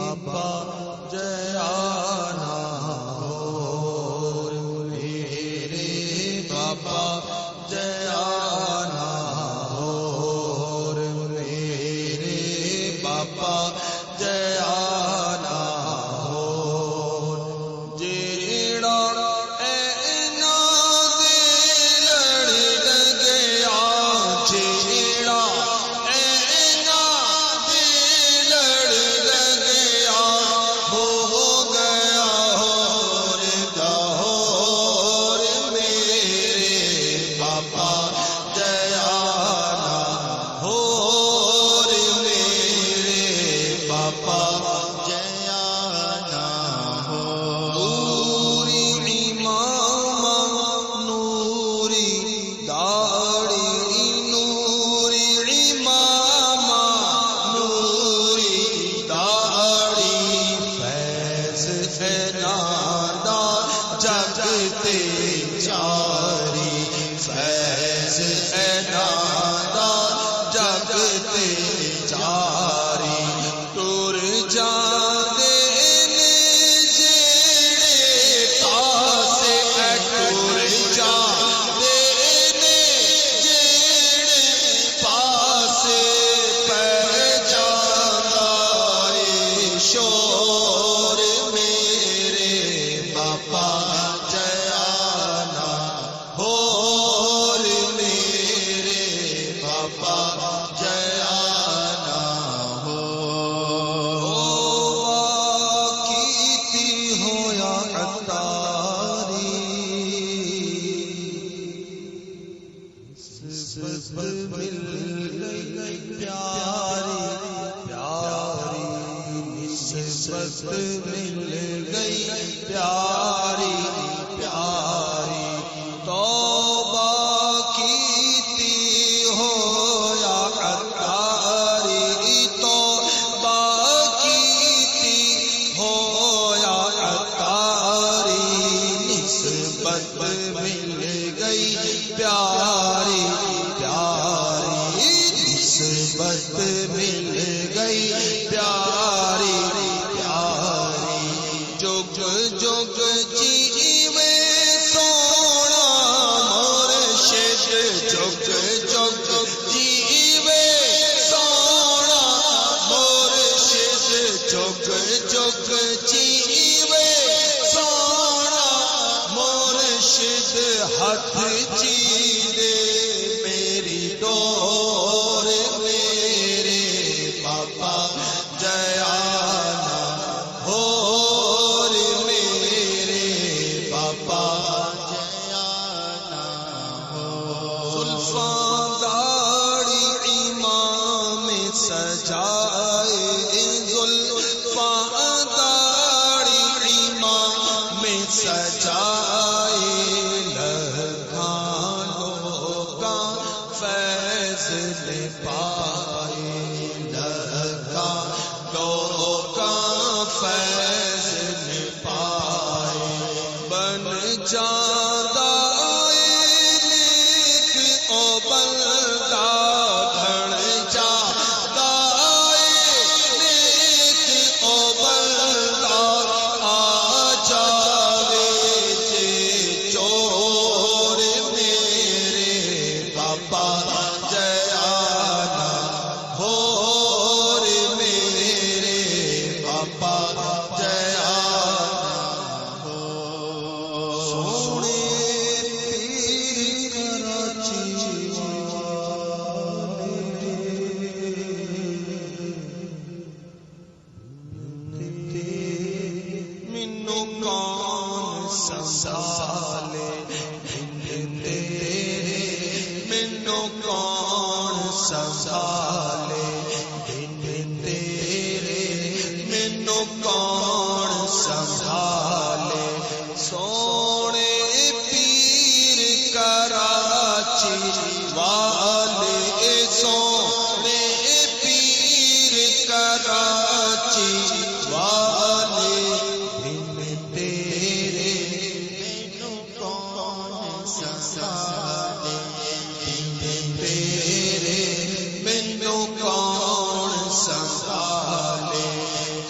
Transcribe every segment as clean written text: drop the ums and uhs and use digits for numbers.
بابا جیانا ہو میرے بابا جیانا ہو میرے بابا جیانا ہو جیڑا مل گئی پیاری پیاری توبہ کیتی ہو یا عطاری توبہ کیتی ہو یا عطاری نسبت مل گئی پیاری پیاری نسبت مل گئی پیاری جگ جیوے سونا مرشد جگ جگ جیوے سونا مرشد جگ جگ جیوے سونا مرشد ہاتھ چیرے میری ڈور میرے بابا جیانا ہو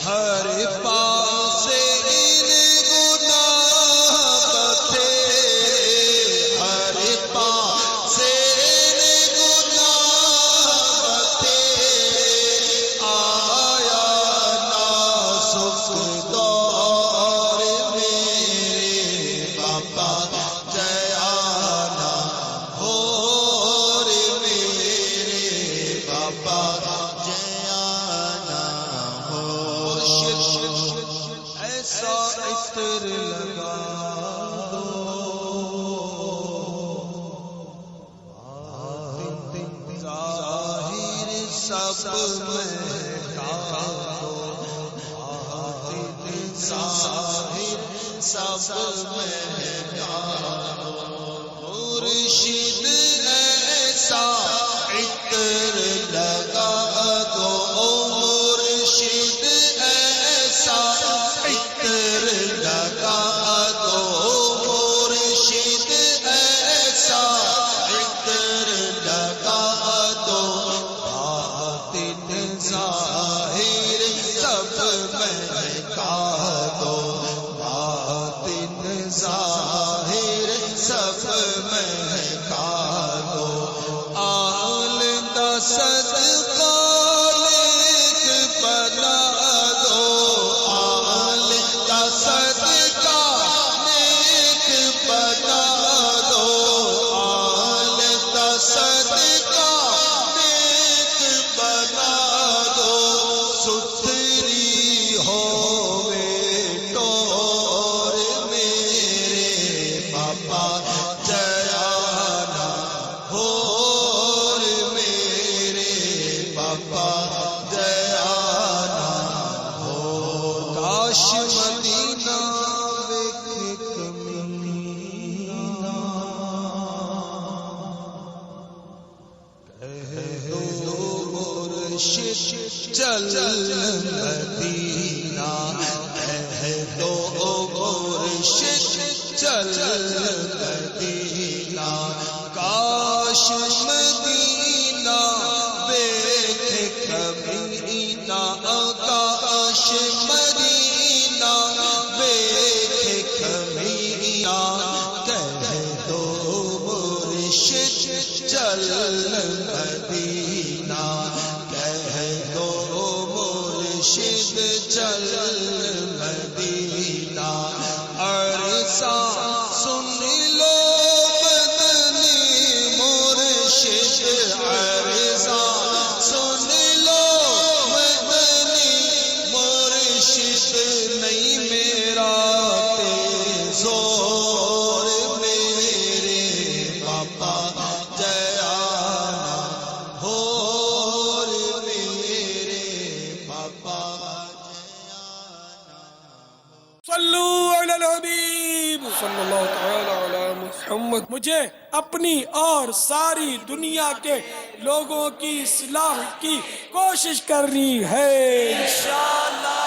ہر عطر لگا ظاہر سب مہکا دو ظاہر سب مہکا دو مرشد ایسا عطر لگا دو مرشد ایسا عطر لگا دو مرشد ایسا عطر لگا دو باطن ظاہر سب مہکا دو باطن ظاہر سب مہکا دو آل دا صدقہ نیک بنا دو آل دا صدقہ نیک بنا دو آل دا صدقہ نیک بنا دو ستھری ہووے ٹور میرے پاپا جیانا ہور میرے پاپا جیانا ہو کاش مدینہ ویکھ کمینہ کہہ دو مرشد چل مدینہ کہہ دو مرشد چل مدینہ کاش مدینہ ویکھ کمینہ کاش مدینہ ویکھ کمینہ کہہ دو مرشد چل مدینہ کہہ دو مرشد چل مدینہ عرصہ سن لو مدنی مرشد عرصہ سن لو مدنی مرشد نہیں میرا زور میرے پاپا جیانا ہور میرے پاپا صلو علی الحبیب صلی اللہ تعالی علی محمد. مجھے اپنی اور ساری دنیا کے لوگوں کی اصلاح کی کوشش کرنی ہے انشاءاللہ.